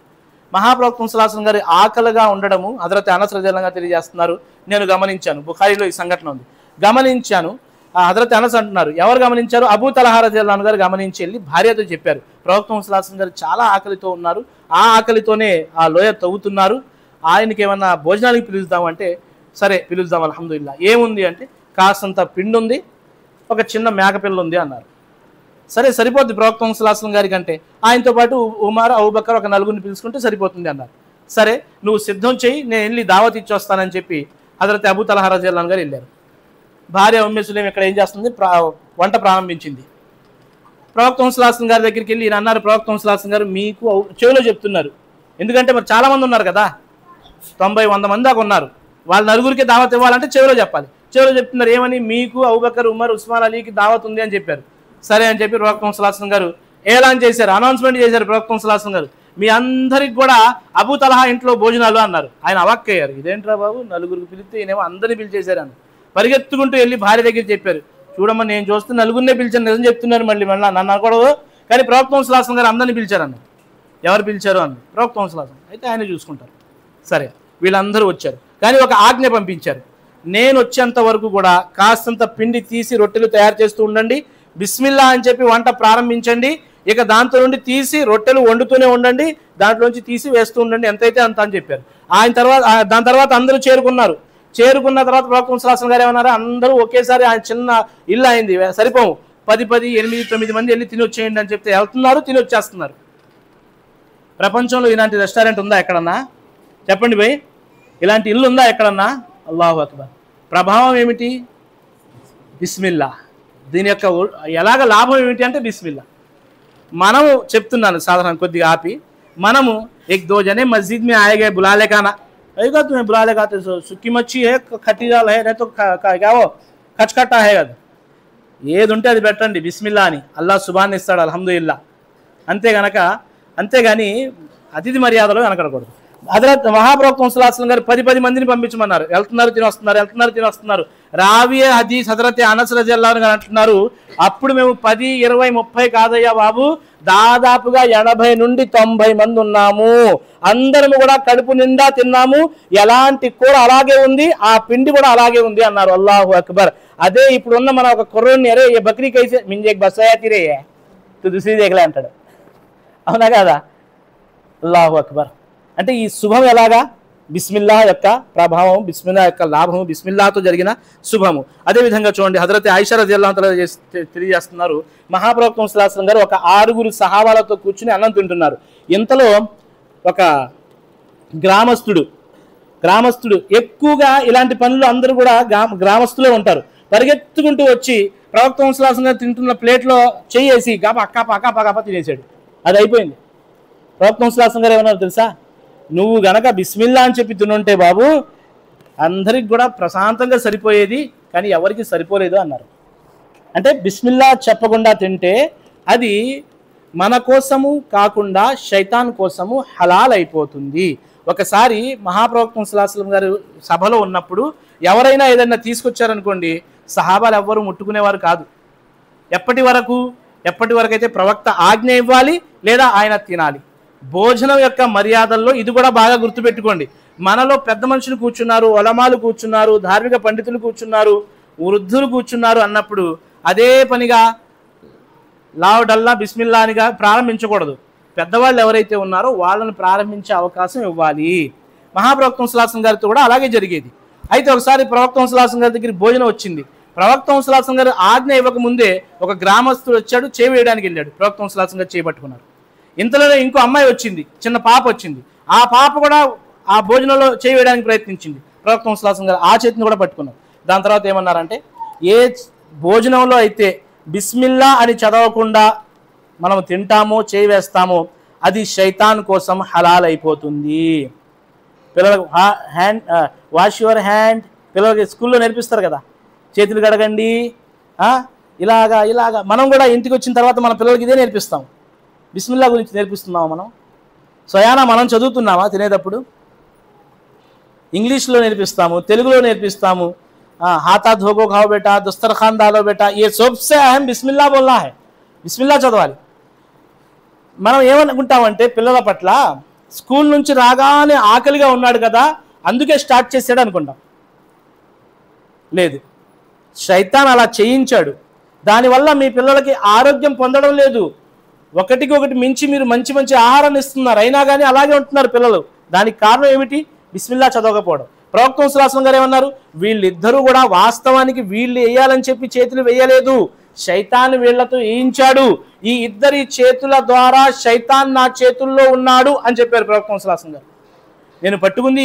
A: మహాప్రవక్త సల్లల్లాహు గారి ఆకలిగా ఉండడము హజరత్ అనస్ రజల్లాహు అన్హు తెలియజేస్తున్నారు. నేను గమనించాను, బుఖారీలో ఈ సంఘటన ఉంది, గమనించాను. హజరత్ అనస్ అంటున్నారు, ఎవరు గమనించారు? అబూ తలహా రజల్లాహు అన్హు గారు గమనించి వెళ్ళి భార్యతో చెప్పారు, ప్రవక్త సల్లల్లాహు గారు చాలా ఆకలితో ఉన్నారు, ఆ ఆకలితోనే ఆ లోయ తవ్వుతున్నారు, ఆయనకి ఏమన్నా భోజనానికి పిలుద్దామంటే సరే పిలుద్దాం అల్హమ్దులిల్లాహ్. ఏముంది అంటే కాసంత పిండి ఉంది, ఒక చిన్న మేకపిల్ల ఉంది అన్నారు. సరే సరిపోద్ది ప్రవక్త సల్లల్లాహు గారి కంటే, ఆయనతో పాటు ఉమర్, అబూబకర్ ఒక నలుగురిని పిలుచుకుంటే సరిపోతుంది అన్నారు. సరే నువ్వు సిద్ధం చేయి, నేను వెళ్ళి దావత్ ఇచ్చి వస్తానని చెప్పి హజరత్ అబూ తలహా రజల్లాహు గారు వెళ్ళారు. భార్య ఉమ్మే సులైం ఇక్కడ ఏం చేస్తుంది, వంట ప్రారంభించింది. ప్రవక్త సల్లల్లాహు గారి దగ్గరికి వెళ్ళి ఈయన అన్నారు, ప్రవక్త సల్లల్లాహు గారు మీకు చెవిలో చెప్తున్నారు, ఎందుకంటే మరి చాలామంది ఉన్నారు కదా, 90-100 మంది దాకా ఉన్నారు, వాళ్ళ నలుగురికి దావత్ ఇవ్వాలంటే చెవిలో చెప్పాలి. చెవిలో చెప్తున్నారు ఏమని, మీకు అబూబకర్, ఉమర్, ఉస్మాన్ అలీకి దావత్ ఉంది అని చెప్పారు. సరే అని చెప్పి ప్రవక్త సల్లల్లాహు గారు ఏలాన్ చేశారు, అనౌన్స్మెంట్ చేశారు. ప్రవక్త సల్లల్లాహు గారు మీ అందరికి కూడా అబూ తలహా ఇంట్లో భోజనాలు అన్నారు. ఆయన అవాక్కయ్యారు, ఇదేంట్రా బాబు, నలుగురికి పిలిస్తే ఈయనేమో అందరినీ పిలిచేశారు అని. పరిగెత్తుకుంటూ వెళ్ళి భార్య దగ్గర చెప్పారు, చూడమ్మా నేను చూస్తే నలుగురినే పిలిచాను, నిజం చెప్తున్నారు, మళ్ళీ నన్ను అనకూడదు, కానీ ప్రవక్త సల్లల్లాహు గారు అందరినీ పిలిచారు అన్నారు. ఎవరు పిలిచారు అన్న ప్రవక్త సల్లల్లాహు అయితే ఆయన చూసుకుంటారు. సరే వీళ్ళందరూ వచ్చారు, కానీ ఒక ఆజ్ఞ పంపించారు, నేను వచ్చేంత వరకు కూడా కాస్తంత పిండి తీసి రొట్టెలు తయారు చేస్తూ ఉండండి, బిస్మిల్లా అని చెప్పి వంట ప్రారంభించండి, ఇక దాంతో నుండి తీసి రొట్టెలు వండుతూనే ఉండండి, దాంట్లోంచి తీసి వేస్తూ ఉండండి, ఎంతైతే అంత అని చెప్పారు. దాని తర్వాత అందరూ చేరుకున్న తర్వాత ప్రవక్త సల్లల్లాహు గారు ఏమన్నారు, అందరూ ఒకేసారి ఆయన చిన్న ఇల్లు అయింది, సరిపోము, 10, 8, 9 మంది వెళ్ళి తిని వచ్చేయండి అని చెప్తే వెళ్తున్నారు, తిని వచ్చేస్తున్నారు. ప్రపంచంలో ఇలాంటి రెస్టారెంట్ ఉందా ఎక్కడన్నా? చెప్పండి భయ్, ఇలాంటి ఇల్లు ఉందా ఎక్కడన్నా? అల్లాహు అక్బర్. ప్రభావం ఏమిటి? బిస్మిల్లా. దీని యొక్క ఎలాగ లాభం ఏమిటి అంటే బిస్మిల్లా. మనము చెప్తున్నాను సాధారణ కొద్దిగా ఆపి, మనము एक दो जने मस्जिद में आए गए, बुला ले खाना, आएगा तुम्हें बुला ले खाते, सुक्की मच्छी है, खट्टी दाल है, नहीं तो क्या वो खचखट्टा है కదా, ఏది ఉంటే అది పెట్టండి బిస్మిల్లా అని, అల్లాహ్ సుబ్హాన్ ఇస్తాడు అల్హమ్దులిల్లాహ్. అంతేగాని అతిథి మర్యాదలో వెనకడకూడదు. హజరత్ మహాప్రవక్త సల్లల్లాహు గారు 10 మందిని పంపించమన్నారు, వెళ్తున్నారు తిని వస్తున్నారు. రావియే హదీస్ హజరత్ అనస్ రజల్లాహు గారు అంటున్నారు, అప్పుడు మేము 10, 20, 30 కాదయ్యా బాబు, దాదాపుగా 80 నుండి 90 మంది ఉన్నాము, అందరము కూడా కడుపు నిండా తిన్నాము, ఎలాంటి కూర అలాగే ఉంది, ఆ పిండి కూడా అలాగే ఉంది అన్నారు. అల్లాహు అక్బర్. అదే ఇప్పుడున్న మన ఒక కుర్రోడిని, అరే ఏ బక్రీ కైసే మింజే బస్సయా తిరే తు దుసరీ దేఖలే అంటాడు, అవునా కదా? అల్లాహు అక్బర్. అంటే ఈ శుభం ఎలాగా? బిస్మిల్లా యొక్క ప్రభావం, బిస్మిల్లా యొక్క లాభము, బిస్మిల్లాతో జరిగిన శుభము. అదేవిధంగా చూడండి, హజరత్ ఆయిషా రజియల్లాహు తఆలా తెలియజేస్తున్నారు, మహాప్రవక్త సల్లల్లాహు గారు ఒక 6 సహాబాలతో కూర్చుని అన్నం తింటున్నారు. ఇంతలో ఒక గ్రామస్తుడు ఎక్కువగా ఇలాంటి పనులు అందరూ కూడా గ్రామస్తులే ఉంటారు, పరిగెత్తుకుంటూ వచ్చి ప్రవక్త సల్లల్లాహు గారు తింటున్న ప్లేట్లో చేయేసి అక్కాప తినేసాడు. అది అయిపోయింది. ప్రవక్త సల్లల్లాహు గారు ఏమన్నారు తెలుసా, నువ్వు గనక బిస్మిల్లా అని చెప్పి తినుంటే బాబు అందరికి కూడా ప్రశాంతంగా సరిపోయేది, కానీ ఎవరికి సరిపోలేదు అన్నారు. అంటే బిస్మిల్లా చెప్పకుండా తింటే అది మన కోసము కాకుండా శైతాన్ కోసము హలాల్ అయిపోతుంది. ఒకసారి మహాప్రవక్త సల్లల్లాహు గారు సభలో ఉన్నప్పుడు ఎవరైనా ఏదైనా తీసుకొచ్చారనుకోండి, సహాబాలు ఎవ్వరూ ముట్టుకునేవారు కాదు. ఎప్పటి వరకు అయితే ప్రవక్త ఆజ్ఞ ఇవ్వాలి లేదా ఆయన తినాలి. భోజనం యొక్క మర్యాదల్లో ఇది కూడా బాగా గుర్తుపెట్టుకోండి. మనలో పెద్ద మనుషులు కూర్చున్నారు, ఉలమాలు కూర్చున్నారు, ధార్మిక పండితులు కూర్చున్నారు, వృద్ధులు కూర్చున్నారు అన్నప్పుడు అదే పనిగా లావుడల్లా బిస్మిల్లా అనిగా ప్రారంభించకూడదు. పెద్దవాళ్ళు ఎవరైతే ఉన్నారో వాళ్ళని ప్రారంభించే అవకాశం ఇవ్వాలి. మహాప్రవక్త సల్లల్లాహు గారితో కూడా అలాగే జరిగేది. అయితే ఒకసారి ప్రవక్త సల్లల్లాహు గారి దగ్గర భోజనం వచ్చింది. ప్రవక్త సల్లల్లాహు గారు ఆజ్ఞ ఇవ్వకముందే ఒక గ్రామస్తుడు వచ్చాడు, చేయి వేయడానికి వెళ్ళాడు. ప్రవక్త సల్లల్లాహు గారు చేపట్టుకున్నారు. ఇంతలోనే ఇంకో అమ్మాయి వచ్చింది, చిన్న పాప వచ్చింది. ఆ పాప కూడా ఆ భోజనంలో చేయి వేయడానికి ప్రయత్నించింది. ప్రవక్త సల్లల్లాహు గారు ఆ చేతిని కూడా పట్టుకున్నారు. దాని తర్వాత ఏమన్నారంటే, ఏ భోజనంలో అయితే బిస్మిల్లా అని చదవకుండా మనం తింటామో చేయి వేస్తామో అది శైతాన్ కోసం హలాల్ అయిపోతుంది. పిల్లలకు వాష్ యువర్ హ్యాండ్, పిల్లలకి స్కూల్లో నేర్పిస్తారు కదా, చేతులు కడగండి, ఇలాగా మనం కూడా ఇంటికి వచ్చిన తర్వాత మన పిల్లలకి ఇదే నేర్పిస్తాం. బిస్మిల్లా గురించి నేర్పిస్తున్నామా మనం? స్వయానా మనం చదువుతున్నామా తినేటప్పుడు? ఇంగ్లీష్లో నేర్పిస్తాము, తెలుగులో నేర్పిస్తాము. హాతా ధోగో ఖాओ బేటా, దస్తర్ఖాన్ దాలో బేటా, ఏ సబ్సే అహం బిస్మిల్లా బోల్నా హై, బిస్మిల్లా చదవాలి. మనం ఏమనుకుంటామంటే పిల్లల పట్ల స్కూల్ నుంచి రాగానే ఆకలిగా ఉన్నాడు కదా అందుకే స్టార్ట్ చేశాడు అనుకుంటాం. లేదు, శైతాన్ అలా చేయించాడు. దానివల్ల మీ పిల్లలకి ఆరోగ్యం పొందడం లేదు. ఒకటికి ఒకటి మించి మీరు మంచి మంచి ఆహారాన్ని ఇస్తున్నారు, అయినా కానీ అలాగే ఉంటున్నారు పిల్లలు. దానికి కారణం ఏమిటి? బిస్మిల్లా చదవకపోవడం. ప్రవక్త సల్లల్లాహు అలైహి వసల్లం గారు ఏమన్నారు? వీళ్ళిద్దరూ కూడా వాస్తవానికి వీళ్ళు వేయాలని చెప్పి చేతులు వేయలేదు, శైతాన్ వీళ్లతో వేయించాడు. ఈ ఇద్దరి చేతుల ద్వారా శైతాన్ నా చేతుల్లో ఉన్నాడు అని చెప్పారు ప్రవక్త సల్లల్లాహు అలైహి వసల్లం గారు. నేను పట్టుకుంది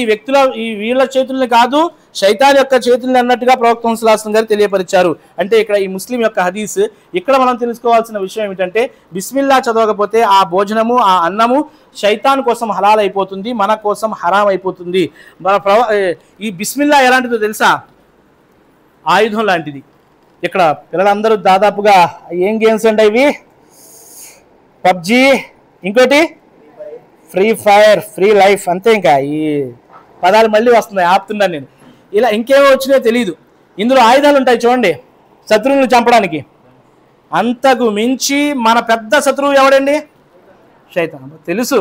A: ఈ వీళ్ళ చేతుల్ని కాదు, శైతాన్ యొక్క చేతుల్ని అన్నట్టుగా ప్రవక్త సల్లల్లాహు అలైహి వసల్లం గారు తెలియపరిచారు. అంటే ఇక్కడ ఈ ముస్లిం యొక్క హదీస్, ఇక్కడ మనం తెలుసుకోవాల్సిన విషయం ఏమిటంటే బిస్మిల్లా చదవకపోతే ఆ భోజనము, ఆ అన్నము శైతాన్ కోసం హలాల్ అయిపోతుంది, మన కోసం హరాం అయిపోతుంది. ఈ బిస్మిల్లా ఎలాంటిదో తెలుసా? ఆయుధం లాంటిది. ఇక్కడ పిల్లలందరూ దాదాపుగా ఏం గేమ్స్ అంటే ఇవి పబ్జీ, ఇంకోటి ఫ్రీ ఫైర్, ఫ్రీ లైఫ్, అంతే. ఇంకా ఈ పదాలు మళ్ళీ వస్తున్నాయి, ఆపుతున్నాను నేను. ఇలా ఇంకేమో వచ్చినాయో తెలియదు. ఇందులో ఆయుధాలు ఉంటాయి చూడండి, శత్రువులను చంపడానికి. అంతకు మించి మన పెద్ద శత్రువు ఎవడండి? శైతాన్. తెలుసు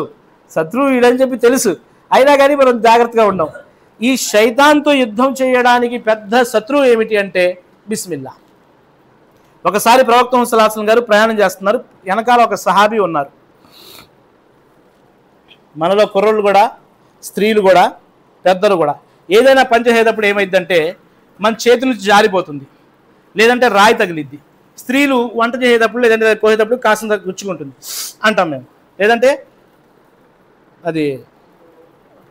A: శత్రువు వీడని చెప్పి తెలుసు, అయినా కానీ మనం జాగ్రత్తగా ఉన్నాం. ఈ శైతాన్తో యుద్ధం చేయడానికి పెద్ద శత్రువు ఏమిటి అంటే బిస్మిల్లా. ఒకసారి ప్రవక్త సల్లల్లాహు అలైహి వసల్లం గారు ప్రయాణం చేస్తున్నారు, వెనకాల ఒక సహాబీ ఉన్నారు. మనలో కుర్రోళ్ళు కూడా, స్త్రీలు కూడా, పెద్దలు కూడా ఏదైనా పని చేసేటప్పుడు ఏమైందంటే మన చేతి నుంచి జారిపోతుంది, లేదంటే రాయి తగిలిద్ది. స్త్రీలు వంట చేసేటప్పుడు లేదంటే పోసేటప్పుడు కాసిన గుచ్చుకుంటుంది అంటాం మేము, లేదంటే అది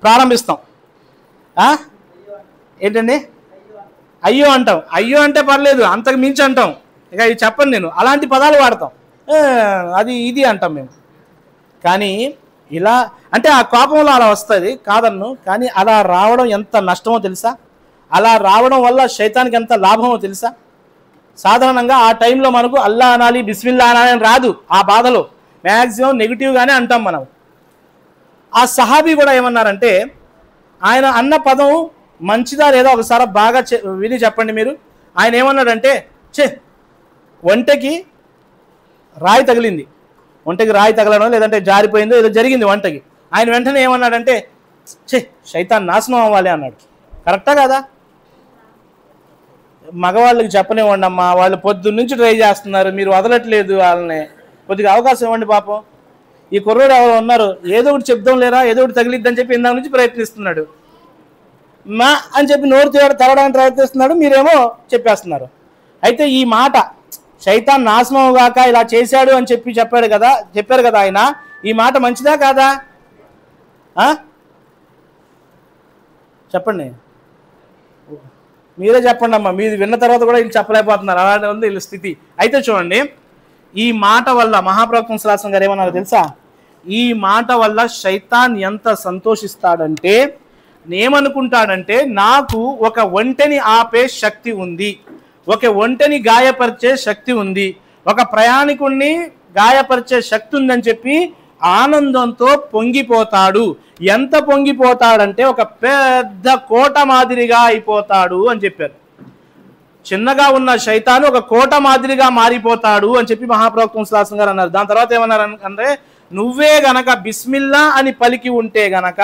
A: ప్రారంభిస్తాం. ఏంటండి? అయ్యో అంటాం. అయ్యో అంటే పర్లేదు, అంతకు మించి అంటాం. ఇక ఇది చెప్పను నేను, అలాంటి పదాలు వాడతాం. అది ఇది అంటాం మేము. కానీ ఇలా అంటే ఆ కోపంలో అలా వస్తుంది కాదన్ను, కానీ అలా రావడం ఎంత నష్టమో తెలుసా? అలా రావడం వల్ల శైతానికి ఎంత లాభమో తెలుసా? సాధారణంగా ఆ టైంలో మనకు అల్లా అనాలి, బిస్మిల్లా అనాలి అని రాదు. ఆ బాధలో మ్యాక్సిమం నెగిటివ్గానే అంటాం మనం. ఆ సహాబీ కూడా ఏమన్నారంటే, ఆయన అన్న పదం మంచిదా లేదా ఒకసారి బాగా విని చెప్పండి మీరు. ఆయన ఏమన్నాడంటే, వంటకి రాయి తగిలింది, వంటకి రాయి తగలడం లేదంటే జారిపోయిందో ఏదో జరిగింది వంటకి. ఆయన వెంటనే ఏమన్నాడంటే, శైతాన్ నాశనం అవ్వాలి అన్నాడు. కరెక్టా కదా? మగవాళ్ళకి చెప్పనివ్వండి అమ్మా, వాళ్ళు పొద్దున్న నుంచి ట్రై చేస్తున్నారు, మీరు వదలట్లేదు వాళ్ళని, కొద్దిగా అవకాశం ఇవ్వండి పాపం. ఈ కుర్రోడు ఎవరు ఉన్నారు, ఏదో ఒకటి చెప్దాం లేరా, ఏదో ఒకటి తగిలిద్దని చెప్పి ఇందాక నుంచి ప్రయత్నిస్తున్నాడు. మా అని చెప్పి నోరు తరవడానికి ప్రయత్నిస్తున్నాడు, మీరేమో చెప్పేస్తున్నారు. అయితే ఈ మాట శైతాన్ నాశనం గాక ఇలా చేశాడు అని చెప్పారు కదా ఆయన. ఈ మాట మంచిదా కాదా? చెప్పండి, మీరే చెప్పండి అమ్మా. మీది విన్న తర్వాత కూడా వీళ్ళు చెప్పలేకపోతున్నారు, అలాంటి ఉంది వీళ్ళ స్థితి. అయితే చూడండి, ఈ మాట వల్ల మహాప్రవక్త సల్లల్లాహు అలైహి వసల్లం గారు ఏమన్నారో తెలుసా? ఈ మాట వల్ల శైతాన్ ఎంత సంతోషిస్తాడంటే, ఏమనుకుంటాడంటే, నాకు ఒక ఒంటెని ఆపే శక్తి ఉంది, ఒక ఒంటెని గాయపరిచే శక్తి ఉంది, ఒక ప్రయాణికుణ్ణి గాయపరిచే శక్తి ఉందని చెప్పి ఆనందంతో పొంగిపోతాడు. ఎంత పొంగిపోతాడంటే ఒక పెద్ద కోట మాదిరిగా అయిపోతాడు అని చెప్పారు. చిన్నగా ఉన్న శైతాను ఒక కోట మాదిరిగా మారిపోతాడు అని చెప్పి మహాప్రవక్త సల్లల్లాహు అలైహి వసల్లం గారు అన్నారు. దాని తర్వాత ఏమన్నారు అంటే, నువ్వే గనక బిస్మిల్లా అని పలికి ఉంటే గనక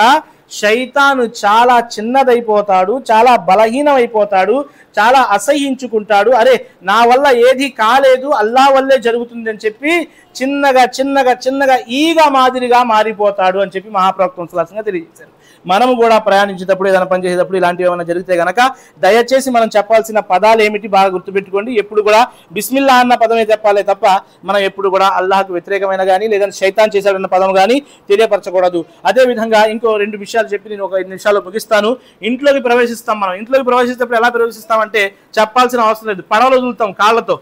A: శైతాను చాలా చిన్నదైపోతాడు, చాలా బలహీనమైపోతాడు, చాలా అసహ్యించుకుంటాడు. అరే నా వల్ల ఏది కాలేదు, అల్లా వల్లే జరుగుతుంది అని చెప్పి చిన్నగా చిన్నగా చిన్నగా ఈగ మాదిరిగా మారిపోతాడు అని చెప్పి మహాప్రవక్త సల్లల్లాహు అలైహి వసల్లం తెలియజేశారు. మనము కూడా ప్రయాణించేటప్పుడు ఏదైనా పని చేసేటప్పుడు ఇలాంటివి ఏమైనా జరిగితే గనక దయచేసి మనం చెప్పాల్సిన పదాలు ఏమిటి బాగా గుర్తుపెట్టుకోండి. ఎప్పుడు కూడా బిస్మిల్లా అన్న పదమే చెప్పాలి తప్ప మనం ఎప్పుడు కూడా అల్లాహకు వ్యతిరేకమైన కానీ లేదంటే శైతాన్ చేశాడన్న పదం కానీ తెలియపరచకూడదు. అదేవిధంగా ఇంకో 2 విషయాలు చెప్పి నేను ఒక 5 నిమిషాల్లో ముగిస్తాను. ఇంట్లోకి ప్రవేశిస్తాం. మనం ఇంట్లోకి ప్రవేశిస్తేప్పుడు ఎలా ప్రవేశిస్తామంటే చెప్పాల్సిన అవసరం లేదు, పడవలు వదులుతాం కాళ్ళతో.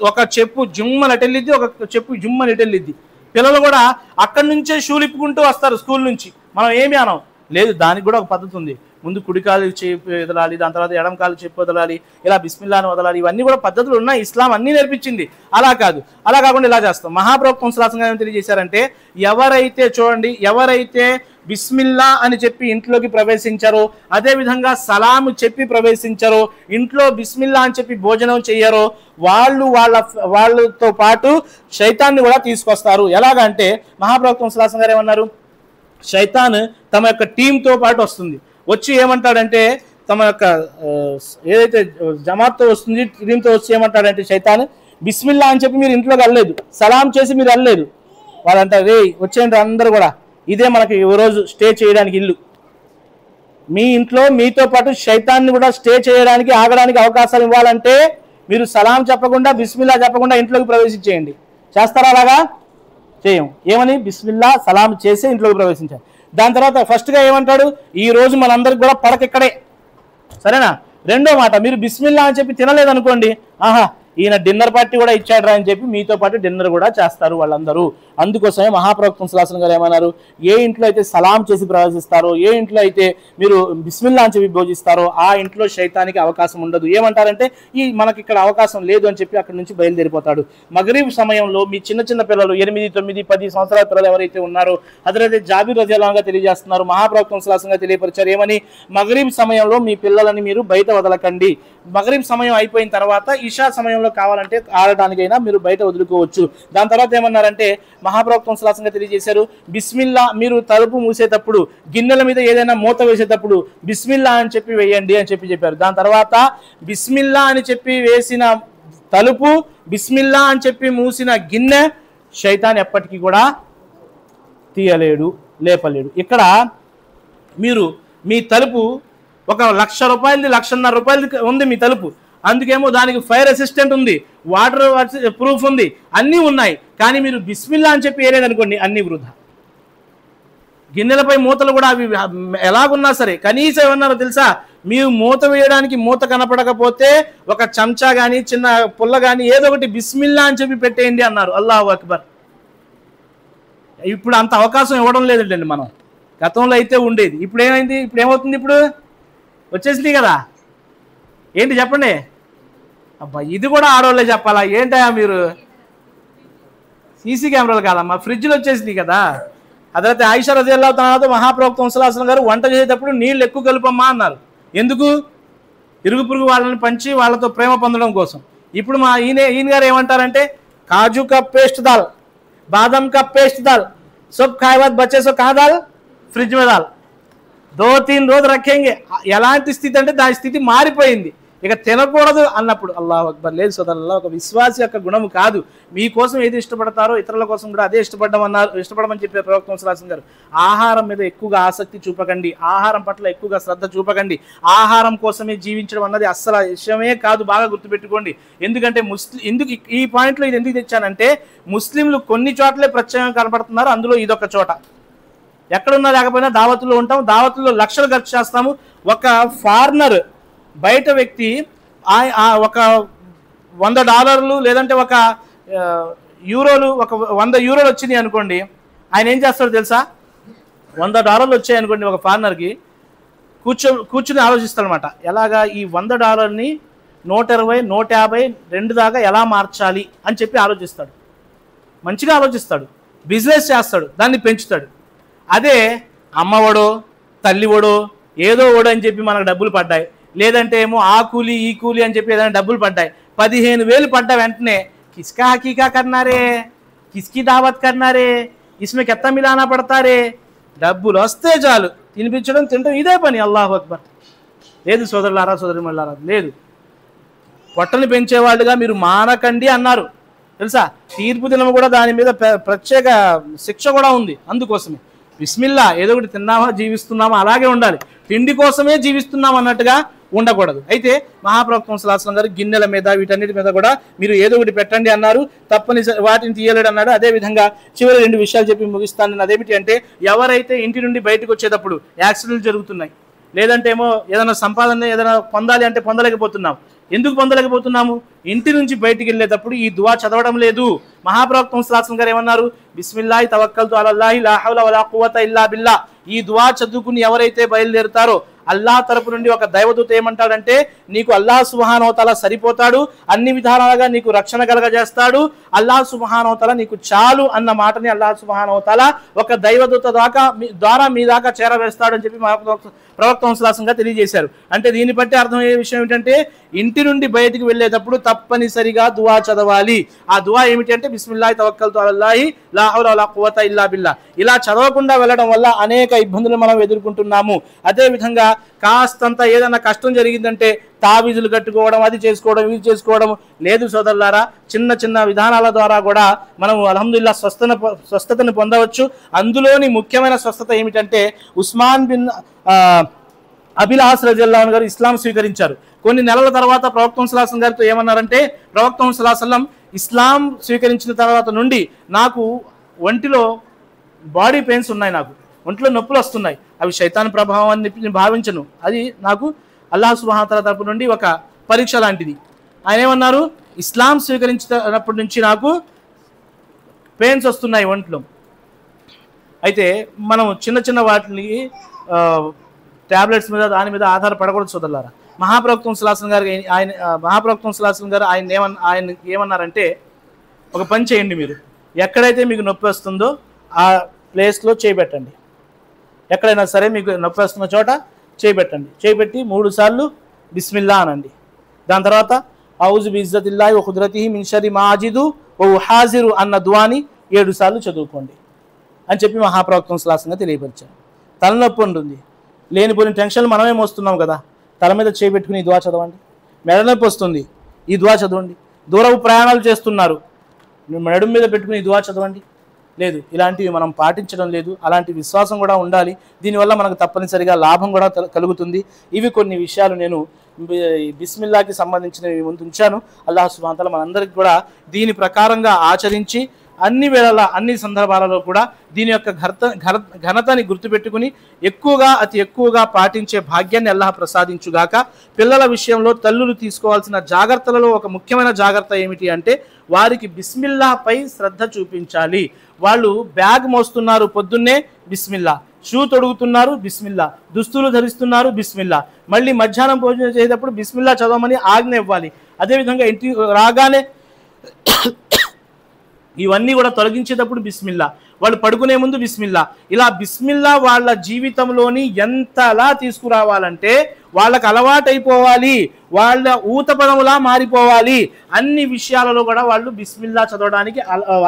A: ఒక చెప్పు జుమ్మని అటెళ్ళిద్ది, ఒక చెప్పు జుమ్మని ఇటెళ్ళిద్ది. పిల్లలు కూడా అక్కడి నుంచే షూలు ఇప్పుకుంటూ వస్తారు స్కూల్ నుంచి. మనం ఏమి అనం లేదు, దానికి కూడా ఒక పద్ధతి ఉంది. ముందు కుడికాలు చేపి వదలాలి, దాని తర్వాత ఎడం కాలు చెప్పి వదలాలి, ఇలా బిస్మిల్లాని వదలాలి. ఇవన్నీ కూడా పద్ధతులు ఉన్నాయి, ఇస్లాం అన్నీ నేర్పించింది. అలా కాదు, అలా కాకుండా ఇలా చేస్తాం. మహాప్రవక్త సల్లల్లాహు ఏం తెలియజేశారంటే, ఎవరైతే చూడండి, ఎవరైతే బిస్మిల్లా అని చెప్పి ఇంట్లోకి ప్రవేశించారో, అదేవిధంగా సలాము చెప్పి ప్రవేశించారో, ఇంట్లో బిస్మిల్లా అని చెప్పి భోజనం చెయ్యరో, వాళ్ళతో పాటు శైతాన్ని కూడా తీసుకొస్తారు. ఎలాగంటే మహాప్రవక్త సల్లల్లాహు గారు ఏమన్నారు, శైతాన్ తమ యొక్క టీంతో పాటు వస్తుంది, వచ్చి ఏమంటాడంటే తమ యొక్క ఏదైతే జమాత్తో వస్తుంది, టీంతో వచ్చి ఏమంటాడంటే శైతాన్, బిస్మిల్లా అని చెప్పి మీరు ఇంట్లోకి వెళ్ళలేదు, సలాం చేసి మీరు వెళ్ళలేదు. వాళ్ళంటారు, రే వచ్చేయండి అందరూ కూడా, ఇదే మనకి ఈ రోజు స్టే చేయడానికి ఇల్లు. మీ ఇంట్లో మీతో పాటు శైతాన్ని కూడా స్టే చేయడానికి, ఆగడానికి అవకాశాలు ఇవ్వాలంటే మీరు సలాం చెప్పకుండా, బిస్మిల్లా చెప్పకుండా ఇంట్లోకి ప్రవేశించేయండి. చేస్తారా? అలాగా చేయం. ఏమని? బిస్మిల్లా సలాం చేసి ఇంట్లోకి ప్రవేశించాలి. దాని తర్వాత ఫస్ట్గా ఏమంటాడు, ఈ రోజు మనందరికి కూడా పడకెక్కడే, సరేనా? రెండో మాట, మీరు బిస్మిల్లా అని చెప్పి తినలేదనుకోండి, ఆహా ఈయన డిన్నర్ పార్టీ కూడా ఇచ్చాడ్రా అని చెప్పి మీతో పాటు డిన్నర్ కూడా చేస్తారు వాళ్ళందరూ. అందుకోసమే మహాప్రవక్త సల్లల్లాహు గారు ఏమన్నారు, ఏ ఇంట్లో అయితే సలాం చేసి ప్రవేశిస్తారో, ఏ ఇంట్లో అయితే మీరు బిస్మిల్లా అని చెప్పి భోజిస్తారో, ఆ ఇంట్లో శైతానికి అవకాశం ఉండదు. ఏమంటారంటే, ఈ మనకి ఇక్కడ అవకాశం లేదు అని చెప్పి అక్కడి నుంచి బయలుదేరిపోతాడు. మగరీబ్ సమయంలో మీ చిన్న చిన్న పిల్లలు 8, 9, 10 సంవత్సరాల పిల్లలు ఎవరైతే ఉన్నారో, హజరత్ జాబిర్ రజియల్లాహు అన్హు తెలియజేస్తున్నారు, మహాప్రవక్త సల్లల్లాహు గారు తెలియపరిచారు ఏమని, మగరీబ్ సమయంలో మీ పిల్లలని మీరు బయట వదలకండి. మగరీబ్ సమయం అయిపోయిన తర్వాత ఇషా సమయంలో కావాలంటే ఆడటానికైనా మీరు బయట వదులుకోవచ్చు. దాని తర్వాత ఏమన్నారంటే మహాప్రవక్త సల్లల్లాహు అలైహి తెలియజేశారు, బిస్మిల్లా మీరు తలుపు మూసేటప్పుడు, గిన్నెల మీద ఏదైనా మూత వేసేటప్పుడు బిస్మిల్లా అని చెప్పి వేయండి అని చెప్పారు. దాని తర్వాత బిస్మిల్లా అని చెప్పి వేసిన తలుపు, బిస్మిల్లా అని చెప్పి మూసిన గిన్నె శైతాన్ ఎప్పటికీ కూడా తీయలేడు, లేపలేడు. ఇక్కడ మీరు మీ తలుపు ఒక 1,00,000 రూపాయలది, 1,50,000 రూపాయలది ఉంది మీ తలుపు, అందుకేమో దానికి ఫైర్ అసిస్టెంట్ ఉంది, వాటర్ ప్రూఫ్ ఉంది, అన్నీ ఉన్నాయి, కానీ మీరు బిస్మిల్లా అని చెప్పి వేయలేదనుకోండి, అన్నీ వృధా. గిన్నెలపై మూతలు కూడా అవి ఎలాగున్నా సరే, కనీసం ఏమన్నారో తెలుసా, మీరు మూత వేయడానికి మూత కనపడకపోతే ఒక చెంచా కానీ చిన్న పుల్ల కానీ ఏదో ఒకటి బిస్మిల్లా అని చెప్పి పెట్టేయండి అన్నారు. అల్లాహు అక్బర్. ఇప్పుడు అంత అవకాశం ఇవ్వడం లేదండి మనం. గతంలో అయితే ఉండేది, ఇప్పుడు ఏమైంది, ఇప్పుడు ఏమవుతుంది, ఇప్పుడు వచ్చేసింది కదా. ఏంటి చెప్పండి? అబ్బా ఇది కూడా ఆడవాళ్ళే చెప్పాలా ఏంటయా మీరు? సీసీ కెమెరాలు కాదమ్మా, ఫ్రిడ్జ్లు వచ్చేసింది కదా. హజరత్ ఆయిషా రజియల్లాహు తఆలా మహాప్రవక్త సల్లల్లాహు అలైహి వసల్లం గారు వంట చేసేటప్పుడు నీళ్ళు ఎక్కువ కలుపమ్మా అన్నారు. ఎందుకు? ఇరుగు పొరుగు వాళ్ళని పంచి వాళ్ళతో ప్రేమ పొందడం కోసం. ఇప్పుడు మా ఈయన గారు ఏమంటారంటే, కాజు కా పేస్ట్ దాల్, బాదం కా పేస్ట్ దాల్, సబ్ ఖాయే బాద్ బచ్చే సో కహా దాల్, ఫ్రిడ్జ్ మే దాల్, 2-3 రోజులు రక్కేంగే. ఎలాంటి స్థితి అంటే దాని స్థితి మారిపోయింది. ఇక తినకూడదు అన్నప్పుడు అల్లాహు అక్బర్. లేదు సోదరులారా, ఒక విశ్వాసి యొక్క గుణము కాదు, మీకోసం ఏది ఇష్టపడతారో ఇతరుల కోసం కూడా అదే ఇష్టపడమని చెప్పే ప్రవక్త సల్లల్లాహు అలైహి వసల్లం గారు. ఆహారం మీద ఎక్కువగా ఆసక్తి చూపకండి, ఆహారం పట్ల ఎక్కువగా శ్రద్ధ చూపకండి. ఆహారం కోసమే జీవించడం అన్నది అస్సలు విషయమే కాదు, బాగా గుర్తుపెట్టుకోండి. ఎందుకంటే ఎందుకు ఈ పాయింట్లో ఇది ఎందుకు తెచ్చానంటే, ముస్లింలు కొన్ని చోట్లే ప్రత్యేకంగా కనపడుతున్నారు, అందులో ఇదొక చోట. ఎక్కడున్నా లేకపోయినా దావతుల్లో ఉంటాం, దావతుల్లో లక్షలు ఖర్చు చేస్తాము. ఒక ఫారినర్ బయట వ్యక్తి ఒక $100 లేదంటే ఒక యూరోలు, ఒక 100 యూరోలు వచ్చినాయి అనుకోండి, ఆయన ఏం చేస్తాడో తెలుసా? $100 వచ్చాయి అనుకోండి ఒక ఫారినర్కి, కూర్చుని ఆలోచిస్తాడనమాట, ఎలాగా ఈ $100ని 120, 150, 2 దాకా ఎలా మార్చాలి అని చెప్పి ఆలోచిస్తాడు. మంచిగా ఆలోచిస్తాడు, బిజినెస్ చేస్తాడు, దాన్ని పెంచుతాడు. అదే అమ్మఒడో తల్లివడో ఏదో ఓడో అని చెప్పి మనకు డబ్బులు పడ్డాయి, లేదంటే ఏమో ఆ కూలి ఈ కూలి అని చెప్పి ఏదైనా డబ్బులు పడ్డాయి, 15,000 పడ్డ వెంటనే కిస్కా హకీకా కర్నారే, కిస్కి దావత్ కర్నారే, ఇస్మే కెత్త మిలానా పడతారే, డబ్బులు వస్తే చాలు తినిపించడం తినడం ఇదే పని. అల్లాహు అక్బర్. లేదు సోదరులారా, సోదరిమణులారా, లేదు. పొట్టని పెంచేవాళ్ళుగా మీరు మానకండి అన్నారు తెలుసా. తీర్పు దినం కూడా దాని మీద ప్రత్యేక శిక్ష కూడా ఉంది. అందుకోసమే బిస్మిల్లా, ఏదో ఒకటి తిన్నామా జీవిస్తున్నామా అలాగే ఉండాలి, తిండి కోసమే జీవిస్తున్నాం అన్నట్టుగా ఉండకూడదు. అయితే మహాప్రవక్త సల్లల్లాహు అలైహి వసల్లం గారు గిన్నెల మీద వీటన్నిటి మీద కూడా మీరు ఏదో ఒకటి పెట్టండి అన్నారు, తప్పనిసరి వాటిని తీయలేడు అన్నాడు. అదేవిధంగా చివరి 2 విషయాలు చెప్పి ముగిస్తాను నేను. అదేమిటి అంటే, ఎవరైతే ఇంటి నుండి బయటకు వచ్చేటప్పుడు యాక్సిడెంట్లు జరుగుతున్నాయి, లేదంటే ఏమో ఏదైనా సంపాదన ఏదైనా పొందాలి అంటే పొందలేకపోతున్నాం. ఎందుకు పొందలేకపోతున్నాము? ఇంటి నుంచి బయటికి వెళ్ళేటప్పుడు ఈ దువా చదవడం లేదు. మహాప్రవక్త సల్లల్లాహు అలైహి వసల్లం గారు ఏమన్నారు? బిస్మిల్లాహి తవక్కల్తు అలల్లాహి లా హౌల వలా ఖువత ఇల్లా బిల్లా. ఈ దువా చదువుకుని ఎవరైతే బయలుదేరుతారో అల్లాహ్ తరపు నుండి ఒక దైవదూత ఏమంటాడంటే, నీకు అల్లాహ్ సుబ్హానహు వ తఆలా సరిపోతాడు, అన్ని విధాలుగా నీకు రక్షణ కలగజేస్తాడు, అల్లాహ్ సుబ్హానహు వ తఆలా నీకు చాలు అన్న మాటని అల్లాహ్ సుబ్హానహు వ తఆలా ఒక దైవదూత ద్వారా మీ దాకా చేరవేస్తాడు అని చెప్పి ప్రవక్త ముహమ్మద్ తెలియజేశారు. అంటే దీన్ని బట్టి అర్థమయ్యే విషయం ఏంటంటే, ఇంటి నుండి బయటికి వెళ్ళేటప్పుడు తప్పనిసరిగా దువా చదవాలి. ఆ దువా ఏమిటి అంటే, బిస్మిల్లాహి తవక్కల్తు అలల్లాహి లా హౌల వలా ఖువత ఇల్లా బిల్లా. ఇలా చదవకుండా వెళ్ళడం వల్ల అనేక ఇబ్బందులు మనం ఎదుర్కొంటున్నాము. అదేవిధంగా కాస్తంత ఏదైనా కష్టం జరిగిందంటే తావీజులు కట్టుకోవడం, అది చేసుకోవడం, ఇది చేసుకోవడం లేదు సోదరులారా. చిన్న చిన్న విధానాల ద్వారా కూడా మనం అల్హమ్దులిల్లాహ్ స్వస్థతను పొందవచ్చు. అందులోని ముఖ్యమైన స్వస్థత ఏమిటంటే, ఉస్మాన్ బిన్ అబిలాస్ రజియల్లాహు అన్హు గారు ఇస్లాం స్వీకరించారు. కొన్ని నెలల తర్వాత ప్రవక్త ముహమ్మద్ సల్లల్లాహు అలైహి వసల్లం గారితో ఏమన్నారంటే, ప్రవక్త ముహమ్మద్ సల్లల్లాహు అలైహి వసల్లం ఇస్లాం స్వీకరించిన తర్వాత నుండి నాకు ఒంటిలో బాడీ పెయిన్స్ ఉన్నాయి, నాకు ఒంట్లో నొప్పులు వస్తున్నాయి, అవి శైతాన్ ప్రభావం అని నేను భావించను, అది నాకు అల్లాహ్ సుబ్హానహు వ తఆలా తరపు నుండి ఒక పరీక్ష లాంటిది. ఆయన ఏమన్నారు, ఇస్లాం స్వీకరించినప్పటి నుంచి నాకు పెయిన్స్ వస్తున్నాయి ఒంట్లో. అయితే మనం చిన్న చిన్న వాటిని ట్యాబ్లెట్స్ మీద దాని మీద ఆధారపడకూడదు సోదరులారా. మహాప్రవక్త సల్లల్లాహు అలైహి వసల్లం గారు ఆయన ఏమన్నారంటే, ఒక పని చేయండి, మీరు ఎక్కడైతే మీకు నొప్పి వస్తుందో ఆ ప్లేస్లో చేయబెట్టండి. ఎక్కడైనా సరే మీకు నొప్పి వస్తున్న చోట చేయబెట్టండి. చేయబెట్టి 3 సార్లు బిస్మిల్లా అనండి. దాని తర్వాత ఔజు బిఇజ్జతిల్లాహి వ ఖుద్రతిహి మిన్ షర్రి మా అజిదు వ ఉహాజిరు అన్న దువాని 7 సార్లు చదువుకోండి అని చెప్పి మహాప్రవక్త సల్లల్లాహు అలైహి వసల్లం తెలియపరిచారు. తలనొప్పి ఉంటుంది, లేనిపోయిన టెన్షన్లు మనమే మోస్తున్నాం కదా, తల మీద చేయబెట్టుకుని ఈ దువా చదవండి. మెడనొప్పి వస్తుంది, ఈ దువా చదవండి. దూరపు ప్రయాణాలు చేస్తున్నారు, మెడ మీద పెట్టుకుని ఈ దువా చదవండి. లేదు, ఇలాంటివి మనం పాటించడం లేదు. అలాంటి విశ్వాసం కూడా ఉండాలి. దీనివల్ల మనకు తప్పనిసరిగా లాభం కూడా కలుగుతుంది. ఇవి కొన్ని విషయాలు నేను బిస్మిల్లాకి సంబంధించినవి ముందు ఉంచాను. అల్లాహ్ సుబ్హానహు వ తఆలా మనందరికీ కూడా దీని ప్రకారంగా ఆచరించి అన్ని వేళల అన్ని సందర్భాలలో కూడా దీని యొక్క ఘనతని గుర్తుపెట్టుకుని అతి ఎక్కువగా పాటించే భాగ్యాన్ని అల్లాహ్ ప్రసాదించుగాక. పిల్లల విషయంలో తల్లులు తీసుకోవాల్సిన జాగ్రత్తలలో ఒక ముఖ్యమైన జాగ్రత్త ఏమిటి అంటే, వారికి బిస్మిల్లాపై శ్రద్ధ చూపించాలి. వాళ్ళు బ్యాగ్ మోస్తున్నారు, పొద్దున్నే బిస్మిల్లా, షూ తొడుగుతున్నారు బిస్మిల్లా, దుస్తులు ధరిస్తున్నారు బిస్మిల్లా, మళ్ళీ మధ్యాహ్నం భోజనం చేసేటప్పుడు బిస్మిల్లా చదవమని ఆజ్ఞ ఇవ్వాలి. అదేవిధంగా ఇంటికి రాగానే ఇవన్నీ కూడా తొలగించేటప్పుడు బిస్మిల్లా, వాళ్ళు పడుకునే ముందు బిస్మిల్లా. ఇలా బిస్మిల్లా వాళ్ళ జీవితంలోని ఎంతలా తీసుకురావాలంటే వాళ్ళకు అలవాటైపోవాలి, వాళ్ళ ఊతపదములా మారిపోవాలి. అన్ని విషయాలలో కూడా వాళ్ళు బిస్మిల్లా చదవడానికి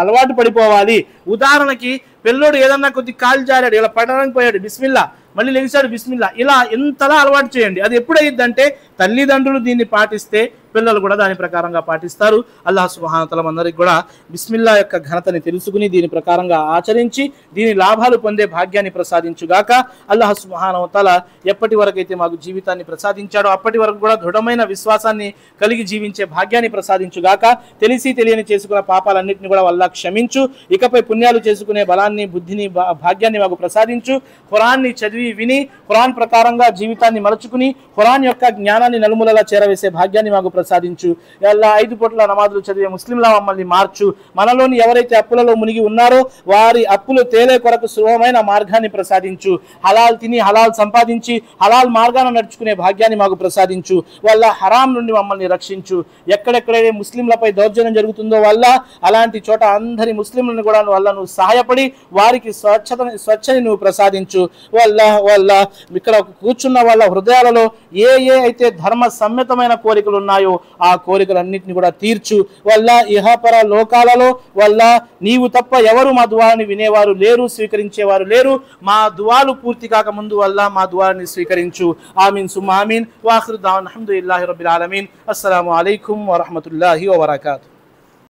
A: అలవాటు పడిపోవాలి. ఉదాహరణకి పిల్లోడు ఏదన్నా కొద్ది కాలు జారాడు, ఇలా పడడానికి పోయాడు, బిస్మిల్లా, మళ్ళీ లెగిసాడు బిస్మిల్లా, ఇలా ఎంతలా అలవాటు చేయండి. అది ఎప్పుడైందంటే తల్లిదండ్రులు దీన్ని పాటిస్తే పిల్లలు కూడా దాని ప్రకారంగా పాటిస్తారు. అల్లాహ్ సుబ్హానహు వ తఆలా అందరికీ కూడా బిస్మిల్లా యొక్క ఘనతని తెలుసుకుని దీని ప్రకారంగా ఆచరించి దీని లాభాలు పొందే భాగ్యాన్ని ప్రసాదించుగాక. అల్లాహ్ సుబ్హానహు వ తఆలా ఎప్పటి వరకైతే మాకు జీవితాన్ని ప్రసాదించాడో అప్పటి వరకు కూడా దృఢమైన విశ్వాసాన్ని కలిగి జీవించే భాగ్యాన్ని ప్రసాదించుగాక. తెలిసి తెలియని చేసుకున్న పాపాలన్నింటినీ కూడా అల్లాహ్ క్షమించు. ఇకపై పుణ్యాలు చేసుకునే బలాన్ని, బుద్ధిని, భాగ్యాన్ని మాకు ప్రసాదించు. ఖురాన్ని చదివి విని ఖురాన్ ప్రకారంగా జీవితాన్ని మలుచుకుని ఖురాన్ యొక్క జ్ఞానాన్ని నలుమూలలా చేరవేసే భాగ్యాన్ని మాకు ప్రసాదించు. అల్లా 5 పూట్ల నమాజులు చదివే ముస్లింలా మమ్మల్ని మార్చు. మనలోని ఎవరైతే అప్పులలో మునిగి ఉన్నారో వారి అప్పులు తేలే కొరకు సులభమైన మార్గాన్ని ప్రసాదించు. హలాల్ తిని హలాల్ సంపాదించి హలాల్ మార్గాన నడుచుకునే భాగ్యాన్ని మాకు ప్రసాదించు. వాళ్ళ హరాం నుండి మమ్మల్ని రక్షించు. ఎక్కడెక్కడైతే ముస్లింలపై దౌర్జన్యం జరుగుతుందో వల్ల అలాంటి చోట అందరి ముస్లింలను కూడా నువ్వు సహాయపడి వారికి స్వచ్ఛని నువ్వు ప్రసాదించు. వల్ల ఇక్కడ కూర్చున్న వాళ్ళ హృదయాలలో ఏ అయితే ధర్మ సమ్యతమైన కోరికలు ఉన్నాయో ఆ కోరికలన్నింటినీ కూడా తీర్చు. వల్ల ఇహపర లోకాలలో వల్ల నీవు తప్ప ఎవరు మా దువాని వినేవారు లేరు, స్వీకరించేవారు లేరు. మా దువాలు పూర్తి కాక ముందు వల్ల మా దువాని స్వీకరించు. ఆమీన్ సుమ్మా ఆమీన్. వాఖిరు దావనా అల్హమ్దులిల్లాహి రబ్బిల్ ఆలమీన్. అస్సలాము అలైకుం వరహ్మతుల్లాహి వబరకాతుహు.